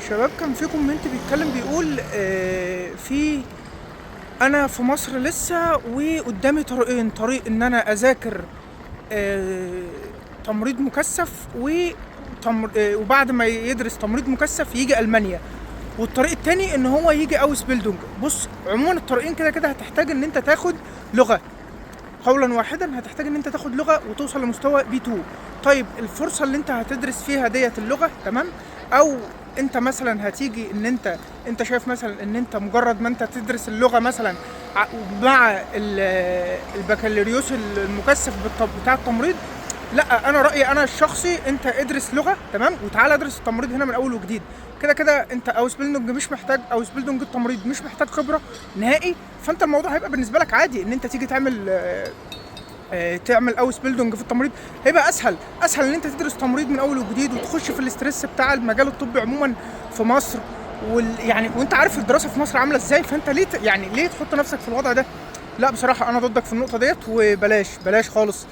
شباب كان في كومنت بيتكلم بيقول في انا في مصر لسه وقدامي طريقين، طريق ان انا اذاكر آه، تمريض مكثف وبعد ما يدرس تمريض مكثف يجي المانيا، والطريق التاني ان هو يجي اوس بيلدونج. بص، عموما الطريقين كده كده هتحتاج ان انت تاخد لغه، قولا واحدا هتحتاج ان انت تاخد لغه وتوصل لمستوى B2. طيب الفرصه اللي انت هتدرس فيها ديت اللغه، تمام؟ او انت مثلا هتيجي ان انت شايف مثلا ان انت مجرد ما انت تدرس اللغه مثلا مع البكالوريوس المكثف بتاع التمريض. لا، انا رايي انا الشخصي انت ادرس لغه، تمام، وتعالى ادرس التمريض هنا من اول وجديد. كده كده انت اوس بيلدونج مش محتاج، اوس بيلدونج التمريض مش محتاج خبره نهائي. فانت الموضوع هيبقى بالنسبه لك عادي ان انت تيجي تعمل اوس بيلدونج في التمريض. هيبقى اسهل ان انت تدرس تمريض من اول وجديد وتخش في الاسترس بتاع المجال الطبي عموما في مصر. يعني وانت عارف الدراسه في مصر عامله ازاي، فانت ليه تحط نفسك في الوضع ده؟ لا بصراحه انا ضدك في النقطه ديت، وبلاش خالص.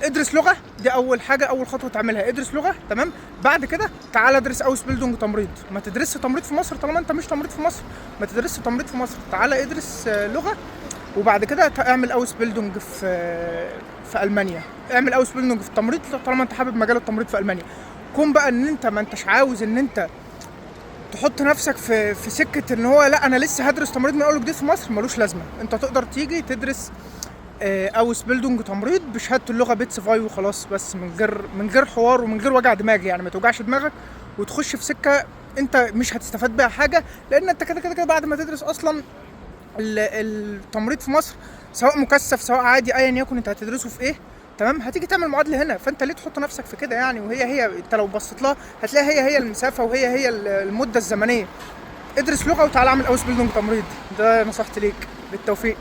ادرس لغه، دي اول حاجه، اول خطوه تعملها ادرس لغه، تمام. بعد كده تعالى ادرس اوس بيلدونج تمريض. ما تدرسش تمريض في مصر طالما انت مش تمريض في مصر، ما تدرسش تمريض في مصر، تعالى ادرس لغه. وبعد كده اعمل اوس بيلدونج في المانيا. اعمل اوس بيلدونج في التمريض طالما انت حابب مجال التمريض في المانيا. كون بقى ان انت ما انتش عاوز ان انت تحط نفسك في سكه ان هو لا انا لسه هدرس تمريض من اول وجديد في مصر، ملوش لازمه. انت تقدر تيجي تدرس اوس بيلدونج تمريض بشهاده اللغه بيتس فاي وخلاص، بس من غير حوار ومن غير وجع دماغ، يعني ما توجعش دماغك وتخش في سكه انت مش هتستفاد بيها حاجه. لان انت كده بعد ما تدرس اصلا التمريض في مصر، سواء مكثف سواء عادي ايا يكن انت هتدرسه في ايه، تمام، هتيجي تعمل معادله هنا. فانت ليه تحط نفسك في كده يعني؟ وهي انت لو بصيت لها هتلاقي هي المسافه وهي المده الزمنيه. ادرس لغه وتعالى اعمل اوس بيلدونج تمريض. ده نصيحتي ليك، بالتوفيق.